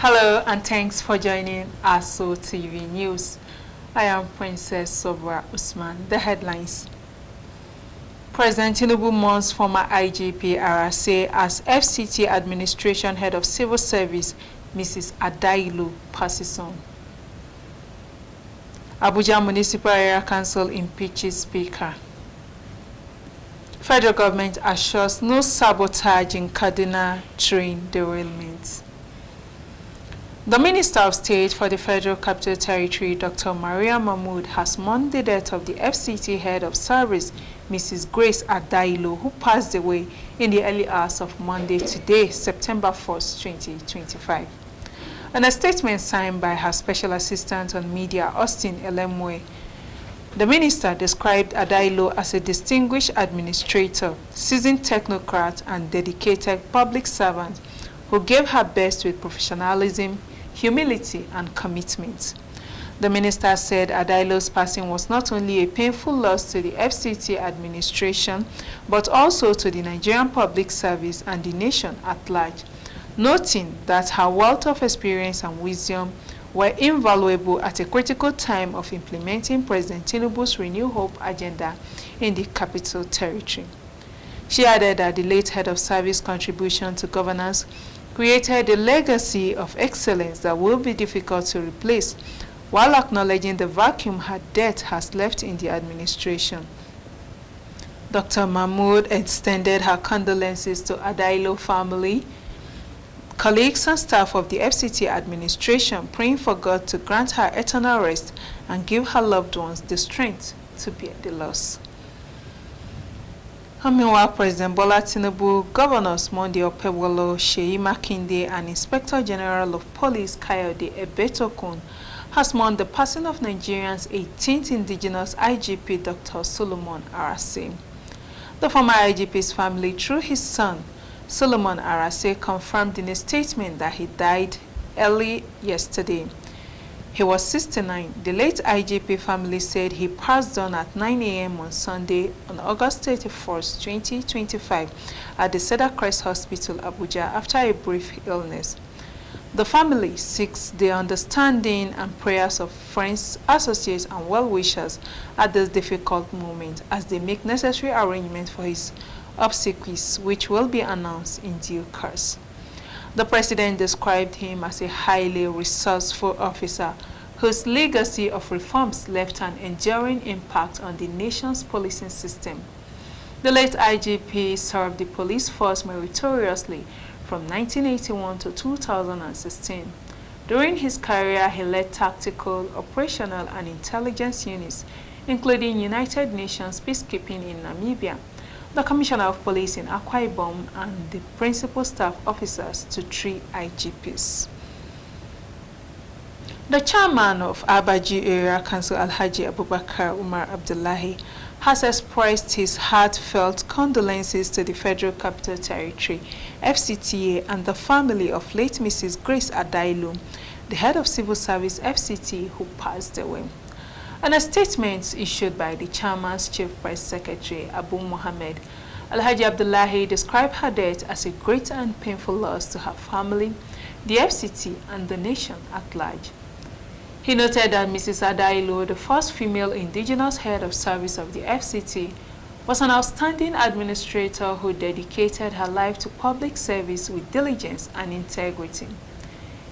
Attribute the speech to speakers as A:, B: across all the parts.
A: Hello and thanks for joining ASO TV News. I am Princess Sobra Usman. The headlines. President Tinubu mourns former IGP RSA as FCT Administration Head of Civil Service Mrs. Adailu passes on. Abuja Municipal Area Council impeaches Speaker. Federal government assures no sabotage in Kaduna train derailment. The Minister of State for the Federal Capital Territory, Dr. Maria Mahmood, has mourned the death of the FCT Head of Service, Mrs. Grace Adailu, who passed away in the early hours of Monday today, September 1st, 2025. In a statement signed by her Special Assistant on Media, Austin Elemwe, the Minister described Adailu as a distinguished administrator, seasoned technocrat, and dedicated public servant who gave her best with professionalism, humility, and commitment. The minister said Adailu's passing was not only a painful loss to the FCT administration, but also to the Nigerian public service and the nation at large, noting that her wealth of experience and wisdom were invaluable at a critical time of implementing President Tinubu's Renew Hope agenda in the Capital Territory. She added that the late head of service contribution to governance created a legacy of excellence that will be difficult to replace, while acknowledging the vacuum her death has left in the administration. Dr. Mahmood extended her condolences to Adailu family, colleagues and staff of the FCT administration, praying for God to grant her eternal rest and give her loved ones the strength to bear the loss. Meanwhile, President Bola Tinubu, Governors Monday Okpebholo, Seyi Makinde, and Inspector General of Police Kayode Egbetokun has mourned the passing of Nigeria's 18th indigenous IGP, Dr. Solomon Arase. The former IGP's family, through his son, Solomon Arase, confirmed in a statement that he died early yesterday. He was 69. The late IGP family said he passed on at 9 a.m. on Sunday, on August 31st, 2025, at the Cedar Crest Hospital, Abuja, after a brief illness. The family seeks the understanding and prayers of friends, associates, and well-wishers at this difficult moment as they make necessary arrangements for his obsequies, which will be announced in due course. The president described him as a highly resourceful officer whose legacy of reforms left an enduring impact on the nation's policing system. The late IGP served the police force meritoriously from 1981 to 2016. During his career, he led tactical, operational, and intelligence units, including United Nations peacekeeping in Namibia, the Commissioner of Police in Akwa Ibom, and the principal staff officers to 3 IGPs. The chairman of Abaji Area Council, Alhaji Abubakar Umar Abdullahi, has expressed his heartfelt condolences to the Federal Capital Territory, FCTA, and the family of late Mrs. Grace Adailu, the head of Civil Service FCT, who passed away. In a statement issued by the chairman's chief press secretary, Abu Mohammed, Alhaji Abdullahi described her death as a great and painful loss to her family, the FCT, and the nation at large. He noted that Mrs. Adailu, the first female indigenous head of service of the FCT, was an outstanding administrator who dedicated her life to public service with diligence and integrity.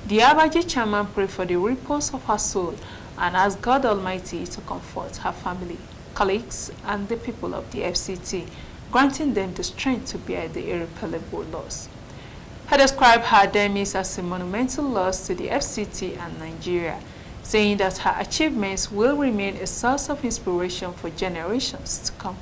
A: The Abaji chairman prayed for the repose of her soul and asked God Almighty to comfort her family, colleagues, and the people of the FCT, granting them the strength to bear the irreparable loss. He described her demise as a monumental loss to the FCT and Nigeria, saying that her achievements will remain a source of inspiration for generations to come.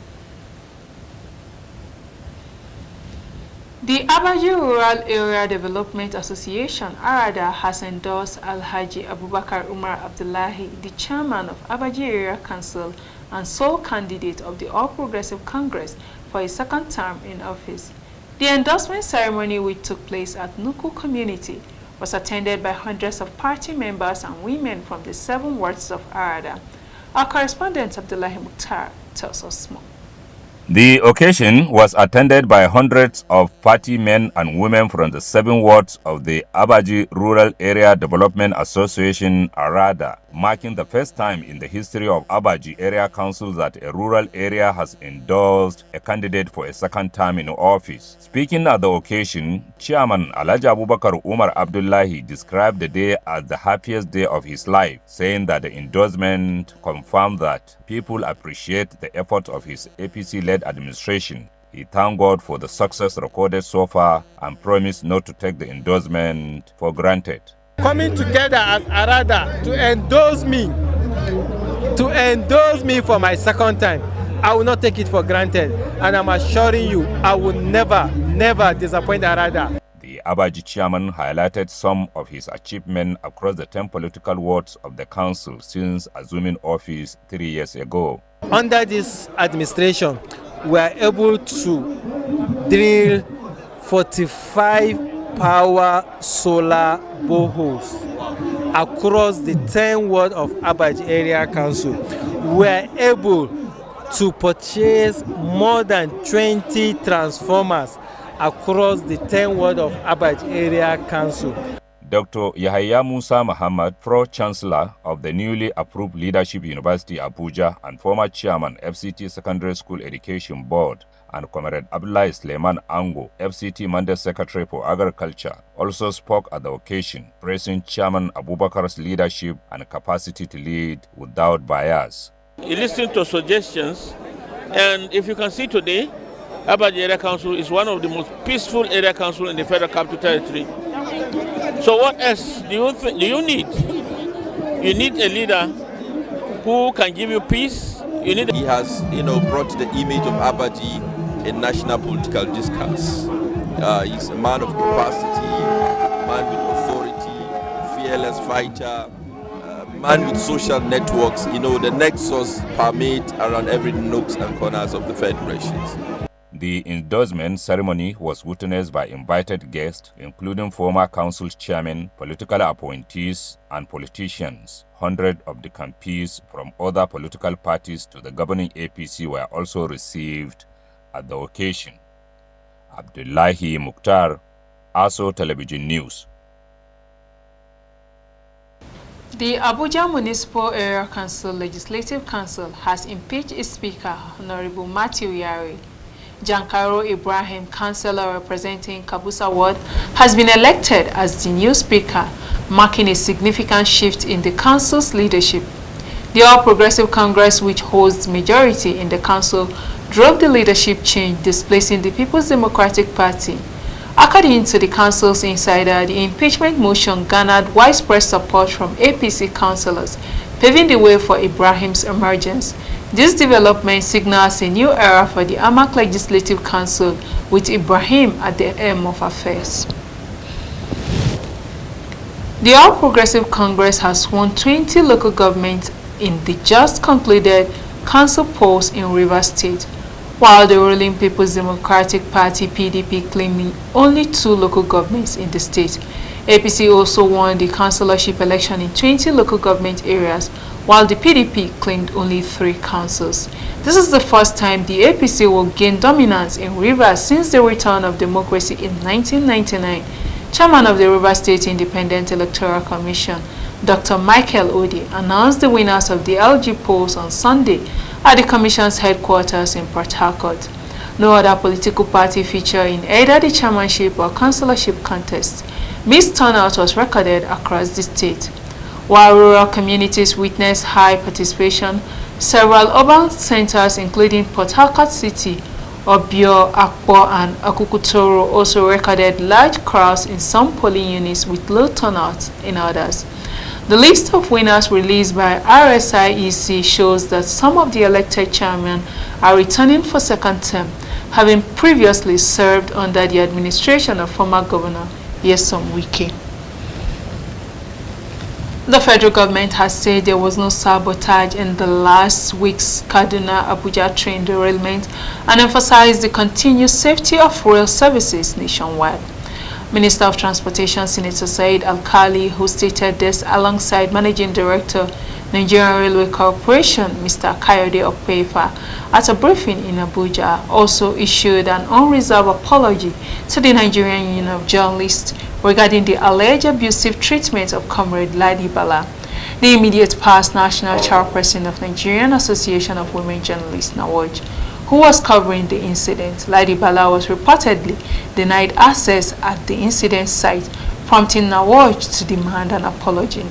A: The Abaji Rural Area Development Association, ARADA, has endorsed Alhaji Abubakar Umar Abdullahi, the chairman of Abaji Area Council and sole candidate of the All Progressive Congress for a second term in office. The endorsement ceremony, which took place at Nuku community, was attended by hundreds of party members and women from the 7 wards of ARADA. Our correspondent Abdullahi Mukhtar tells us more.
B: The occasion was attended by hundreds of party men and women from the 7 wards of the Abaji Rural Area Development Association, ARADA, marking the first time in the history of Abaji Area Council that a rural area has endorsed a candidate for a second term in office. Speaking at the occasion, Chairman Alhaji Abubakar Umar Abdullahi described the day as the happiest day of his life, saying that the endorsement confirmed that people appreciate the effort of his APC-led administration. He thanked God for the success recorded so far and promised not to take the endorsement for granted.
C: Coming together as ARADA to endorse me for my second time, I will not take it for granted, and I'm assuring you I will never disappoint ARADA.
B: The Abaji chairman highlighted some of his achievements across the 10 political wards of the council since assuming office 3 years ago.
C: Under this administration, we are able to drill 45 power solar boreholes across the 10 wards of Abaji Area Council. We are able to purchase more than 20 transformers across the 10 wards of Abaji Area Council.
B: Dr. Yahaya Musa Muhammad, Pro-Chancellor of the newly approved Leadership University Abuja and former Chairman FCT Secondary School Education Board, and Comrade Abdullahi Suleiman Ango, FCT Mandate Secretary for Agriculture, also spoke at the occasion, praising Chairman Abubakar's leadership and capacity to lead without bias.
D: You listen to suggestions, and if you can see today, Abaji Area Council is one of the most peaceful area council in the Federal Capital Territory. So what else do you need? You need a leader who can give you peace.
E: He has, brought the image of Abaji in national political discourse. He's a man of capacity, a man with authority, fearless fighter, man with social networks. The nexus permeate around every nooks and corners of the federations.
B: The endorsement ceremony was witnessed by invited guests, including former council chairmen, political appointees, and politicians. Hundreds of the campees from other political parties to the governing APC were also received at the occasion. Abdullahi Mukhtar, ASO Television News.
A: The Abuja Municipal Area Council Legislative Council has impeached its Speaker, Honorable Matthew Yari. Jankaro Ibrahim, councillor representing Kabusa Ward, has been elected as the new speaker, marking a significant shift in the council's leadership. The All Progressive Congress, which holds majority in the council, drove the leadership change, displacing the People's Democratic Party. According to the council's insider, the impeachment motion garnered widespread support from APC councillors, paving the way for Ibrahim's emergence. This development signals a new era for the Amak Legislative Council, with Ibrahim at the helm of affairs. The All Progressive Congress has won 20 local governments in the just concluded council polls in Rivers State, while the ruling People's Democratic Party (PDP) claiming only 2 local governments in the state. APC also won the councillorship election in 20 local government areas, while the PDP claimed only 3 councils. This is the first time the APC will gain dominance in Rivers since the return of democracy in 1999. Chairman of the Rivers State Independent Electoral Commission, Dr. Michael Odi, announced the winners of the LG polls on Sunday at the Commission's headquarters in Port Harcourt. No other political party featured in either the chairmanship or councillorship contest. Mixed turnout was recorded across the state. While rural communities witnessed high participation, several urban centers including Port Harcourt City, Obio, Akpo, and Akukutoro also recorded large crowds in some polling units with low turnout in others. The list of winners released by RSIEC shows that some of the elected chairmen are returning for second term, having previously served under the administration of former Governor Nyesom Wike. The federal government has said there was no sabotage in the last week's Kaduna-Abuja train derailment and emphasized the continued safety of rail services nationwide. Minister of Transportation Senator Said Al-Khali, who stated this alongside Managing Director, Nigerian Railway Corporation, Mr. Kayode Okpefa, at a briefing in Abuja, also issued an unreserved apology to the Nigerian Union of Journalists regarding the alleged abusive treatment of Comrade Ladi Bala, the immediate past national chairperson of Nigerian Association of Women Journalists, NAWOJ, who was covering the incident. Ladi Bala was reportedly denied access at the incident site, prompting NAWOJ to demand an apology.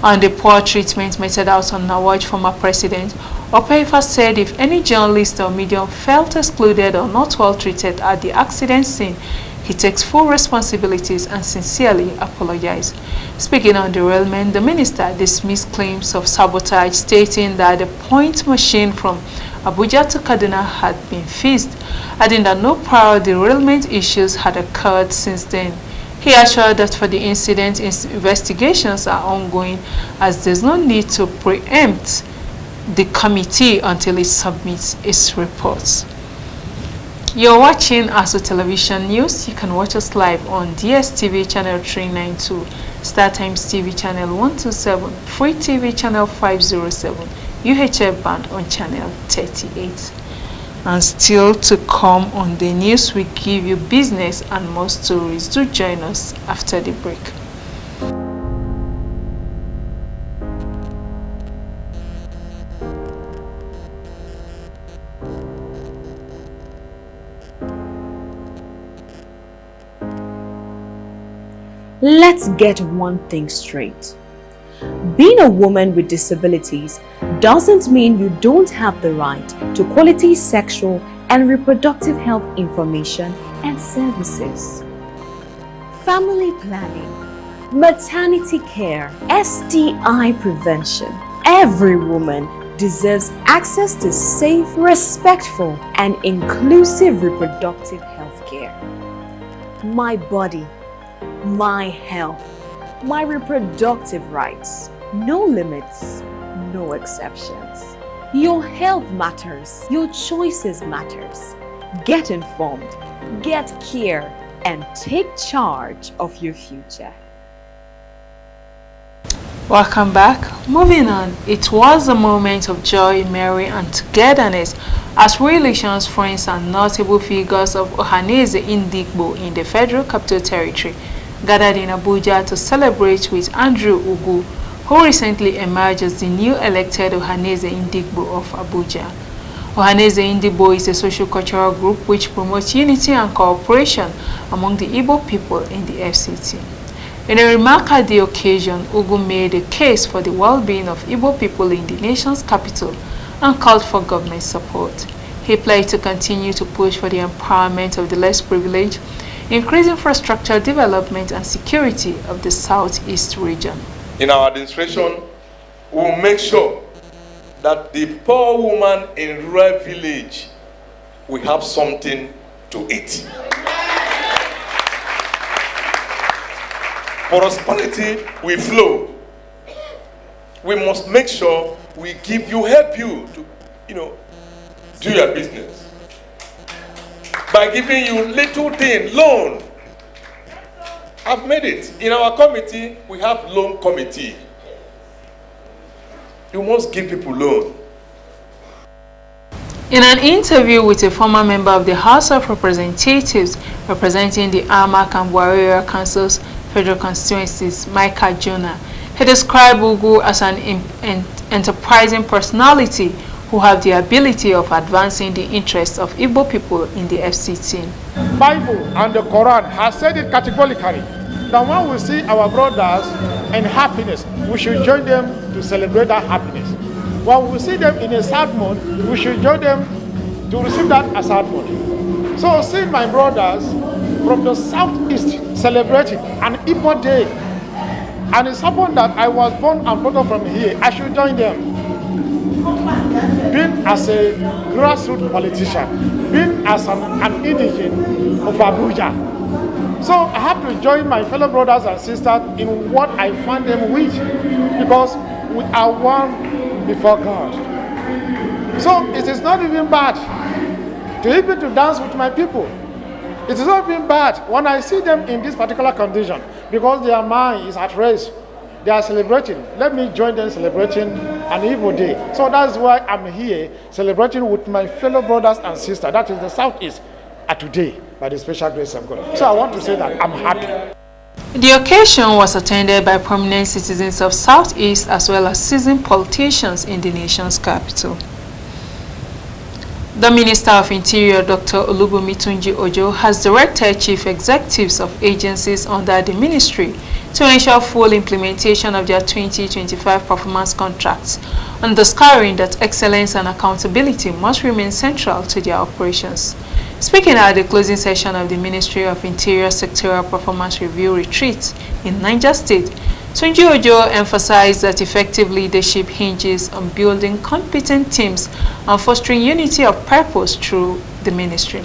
A: On the poor treatment meted out on NAWOJ former president, Okpefa said if any journalist or medium felt excluded or not well treated at the accident scene, he takes full responsibilities and sincerely apologized. Speaking on derailment, the minister dismissed claims of sabotage, stating that the point machine from Abuja to Kaduna had been fixed, adding that no prior derailment issues had occurred since then. He assured that for the incident, investigations are ongoing, as there's no need to preempt the committee until it submits its reports. You're watching ASO Television News. You can watch us live on DSTV channel 392, StarTimes TV channel 127, Free TV channel 507, UHF band on channel 38. And still to come on the news, we give you business and more stories. Do join us after the break.
F: Let's get one thing straight. Being a woman with disabilities doesn't mean you don't have the right to quality sexual and reproductive health information and services. Family planning, maternity care, STI prevention. Every woman deserves access to safe, respectful, and inclusive reproductive health care. My body, my health, my reproductive rights. No limits, no exceptions. Your health matters. Your choices matters. Get informed, get care, and take charge of your future.
A: Welcome back. Moving on, it was a moment of joy, merry, and togetherness as relations, friends, and notable figures of Ohanaeze Ndigbo in the Federal Capital Territory gathered in Abuja to celebrate with Andrew Ugu, who recently emerged as the new elected Ohanaeze Ndigbo of Abuja. Ohanaeze Ndigbo is a socio-cultural group which promotes unity and cooperation among the Igbo people in the FCT. In a remark at the occasion, Ugu made a case for the well-being of Igbo people in the nation's capital and called for government support. He pledged to continue to push for the empowerment of the less privileged, increase infrastructure development and security of the Southeast region.
G: In our administration, we will make sure that the poor woman in rural village will have something to eat. Prosperity will flow. We must make sure we help you to, do your business. By giving you little thing, loan. I've made it. In our committee, we have loan committee. You must give people loan.
A: In an interview with a former member of the House of Representatives representing the Amak and Warrior Council's federal constituencies, Micah Jonah, he described Ugu as an enterprising personality who have the ability of advancing the interests of Igbo people in the FCT.
H: Bible and the Quran has said it categorically that when we see our brothers in happiness, we should join them to celebrate that happiness. When we see them in a sad mood, we should join them to receive that as sad mood. So seeing my brothers from the southeast celebrating an Igbo day, and it's happened that I was born and brought up from here, I should join them. Being as a grassroots politician, being as an indigene of Abuja. So I have to join my fellow brothers and sisters in what I find them with, because we are one before God. So it is not even bad to even to dance with my people. It is not even bad when I see them in this particular condition because their mind is at rest. They are celebrating. Let me join them celebrating an Igbo day. So that's why I'm here celebrating with my fellow brothers and sisters. That is the Southeast today by the special grace of God. So I want to say that I'm happy.
A: The occasion was attended by prominent citizens of Southeast as well as seasoned politicians in the nation's capital. The Minister of Interior, Dr. Olubunmi Tunji Ojo, has directed chief executives of agencies under the ministry to ensure full implementation of their 2025 performance contracts, underscoring that excellence and accountability must remain central to their operations. Speaking at the closing session of the Ministry of Interior Sectorial Performance Review Retreat in Niger State, Tunji Ojo emphasized that effective leadership hinges on building competent teams and fostering unity of purpose through the ministry.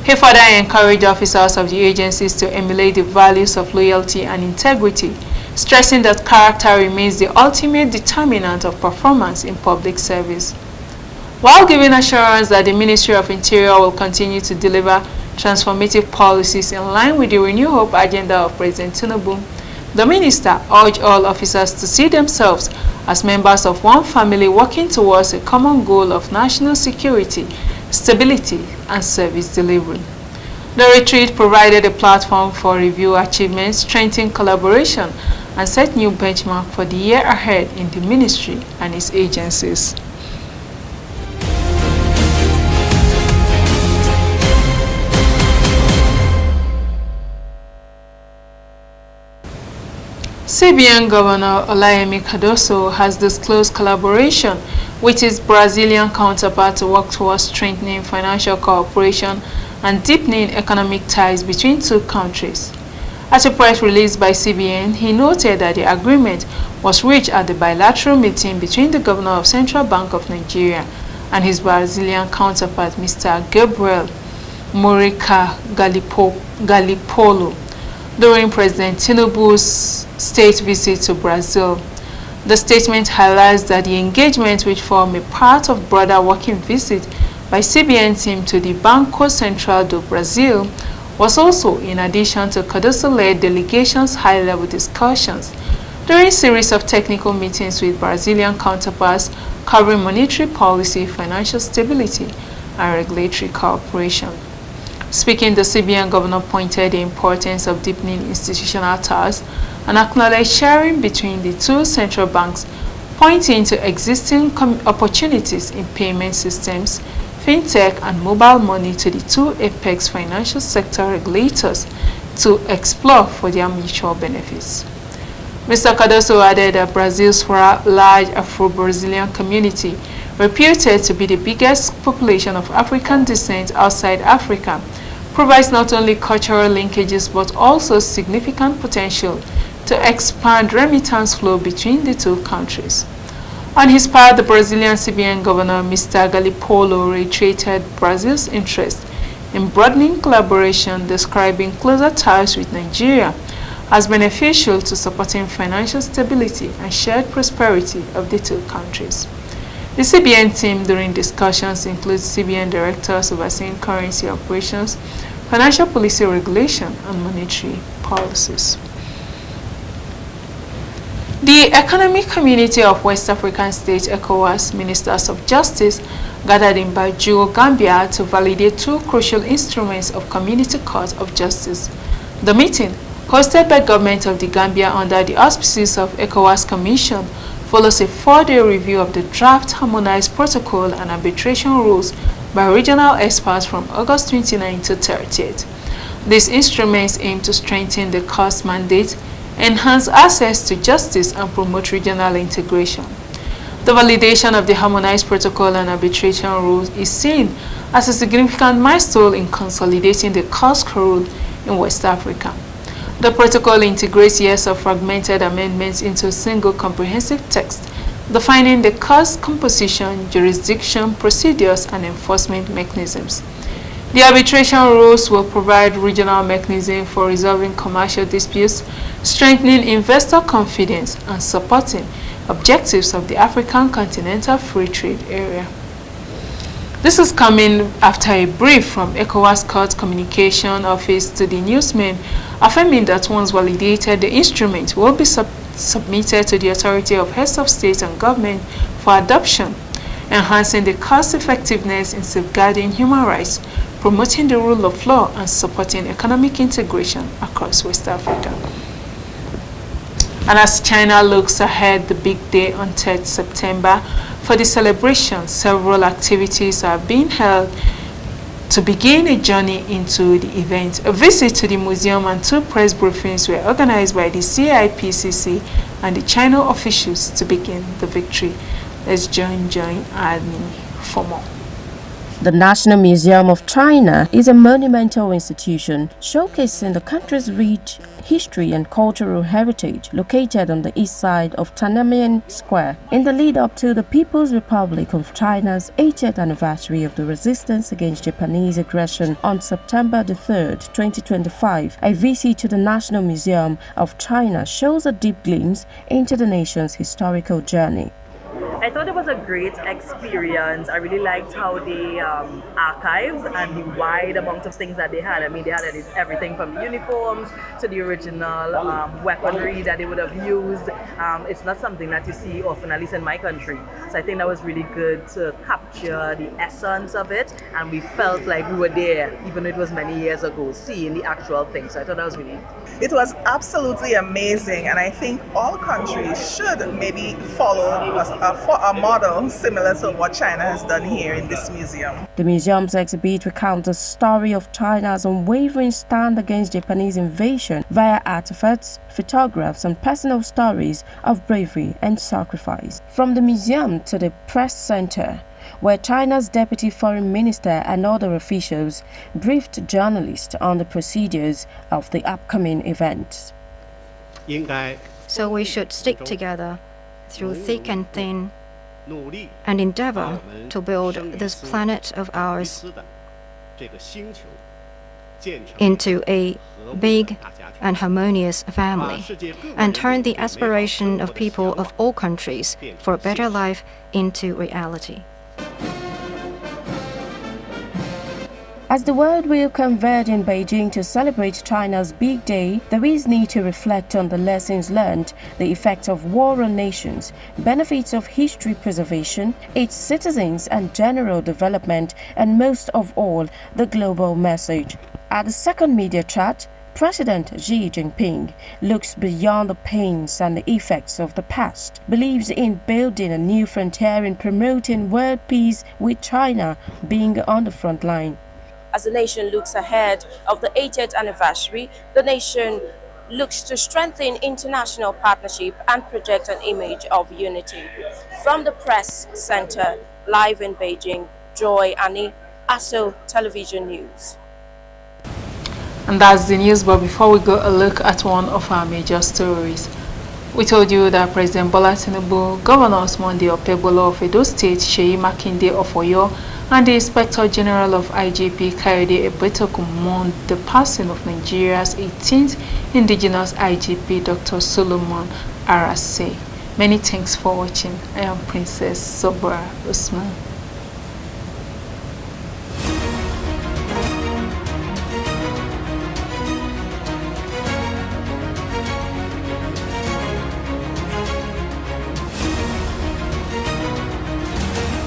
A: He further encouraged officers of the agencies to emulate the values of loyalty and integrity, stressing that character remains the ultimate determinant of performance in public service. While giving assurance that the Ministry of Interior will continue to deliver transformative policies in line with the Renew Hope agenda of President Tinubu, the minister urged all officers to see themselves as members of one family working towards a common goal of national security, stability, and service delivery. The retreat provided a platform for review achievements, strengthen collaboration, and set new benchmark for the year ahead in the ministry and its agencies. CBN Governor Olayemi Cardoso has disclosed collaboration with his Brazilian counterpart to work towards strengthening financial cooperation and deepening economic ties between two countries. At a press release by CBN, he noted that the agreement was reached at the bilateral meeting between the Governor of Central Bank of Nigeria and his Brazilian counterpart, Mr. Gabriel Morica Galipolo, during President Tinubu's state visit to Brazil. The statement highlights that the engagement, which formed a part of broader working visit by CBN team to the Banco Central do Brasil, was also in addition to Cardoso-led delegations' high-level discussions during a series of technical meetings with Brazilian counterparts covering monetary policy, financial stability, and regulatory cooperation. Speaking, the CBN governor pointed the importance of deepening institutional ties and acknowledged sharing between the two central banks, pointing to existing opportunities in payment systems, fintech, and mobile money to the two apex financial sector regulators to explore for their mutual benefits. Mr. Cardoso added that Brazil's large Afro-Brazilian community, reputed to be the biggest population of African descent outside Africa, provides not only cultural linkages but also significant potential to expand remittance flow between the two countries. On his part, the Brazilian CBN governor, Mr. Galipolo, reiterated Brazil's interest in broadening collaboration, describing closer ties with Nigeria as beneficial to supporting financial stability and shared prosperity of the two countries. The CBN team during discussions includes CBN directors overseeing currency operations, financial policy regulation, and monetary policies. The Economic Community of West African States, ECOWAS, Ministers of Justice gathered in Banjul, Gambia to validate two crucial instruments of Community Court of Justice. The meeting, hosted by Government of the Gambia under the auspices of ECOWAS Commission, follows a 4-day review of the draft harmonized protocol and arbitration rules by regional experts from August 29 to 30th. These instruments aim to strengthen the court's mandate, enhance access to justice, and promote regional integration. The validation of the harmonized protocol and arbitration rules is seen as a significant milestone in consolidating the court's rule in West Africa. The protocol integrates years of fragmented amendments into a single comprehensive text, defining the court's composition, jurisdiction, procedures, and enforcement mechanisms. The arbitration rules will provide regional mechanisms for resolving commercial disputes, strengthening investor confidence, and supporting objectives of the African Continental Free Trade Area. This is coming after a brief from ECOWAS Court Communication Office to the newsmen, affirming that once validated, the instrument will be submitted to the Authority of Heads of State and Government for adoption, enhancing the cost-effectiveness in safeguarding human rights, promoting the rule of law, and supporting economic integration across West Africa. And as China looks ahead the big day on 3rd September, for the celebration, several activities are being held to begin a journey into the event. A visit to the museum and 2 press briefings were organized by the CIPCC and the China officials to begin the victory. Let's join Admin for more.
I: The National Museum of China is a monumental institution showcasing the country's rich history and cultural heritage, located on the east side of Tiananmen Square. In the lead-up to the People's Republic of China's 80th anniversary of the resistance against Japanese aggression on September the 3rd, 2025, a visit to the National Museum of China shows a deep glimpse into the nation's historical journey.
J: I thought it was a great experience. I really liked how they archived and the wide amount of things that they had. I mean, they had everything from uniforms to the original weaponry that they would have used. It's not something that you see often, at least in my country. So I think that was really good to capture the essence of it, and we felt like we were there, even though it was many years ago, seeing the actual thing. So I thought that was really...
K: It was absolutely amazing, and I think all countries should maybe follow a model similar to what China has done here in this museum.
I: The museum's exhibit recounts the story of China's unwavering stand against Japanese invasion via artifacts, photographs, and personal stories of bravery and sacrifice. From the museum to the press center, where China's Deputy Foreign Minister and other officials briefed journalists on the procedures of the upcoming events.
L: So we should stick together through thick and thin and endeavor to build this planet of ours into a big and harmonious family, and turn the aspiration of people of all countries for a better life into reality.
I: As the world will converge in Beijing to celebrate China's big day, there is need to reflect on the lessons learned, the effects of war on nations, benefits of history preservation, its citizens and general development, and most of all, the global message. At the second media chat, President Xi Jinping looks beyond the pains and the effects of the past, believes in building a new frontier in promoting world peace, with China being on the front line.
M: As the nation looks ahead of the 80th anniversary, the nation looks to strengthen international partnership and project an image of unity. From the Press Center, live in Beijing, Joy Annie, ASO Television News.
A: And that's the news, but before we go a look at one of our major stories. We told you that President Bola Tinubu, Governors Monday Okpebholo of Edo State, Seyi Makinde of Oyo, and the Inspector General of IGP Kayode Egbetoku mourned the passing of Nigeria's 18th indigenous IGP, Dr. Solomon Arase. Many thanks for watching. I am Princess Sobra Usman.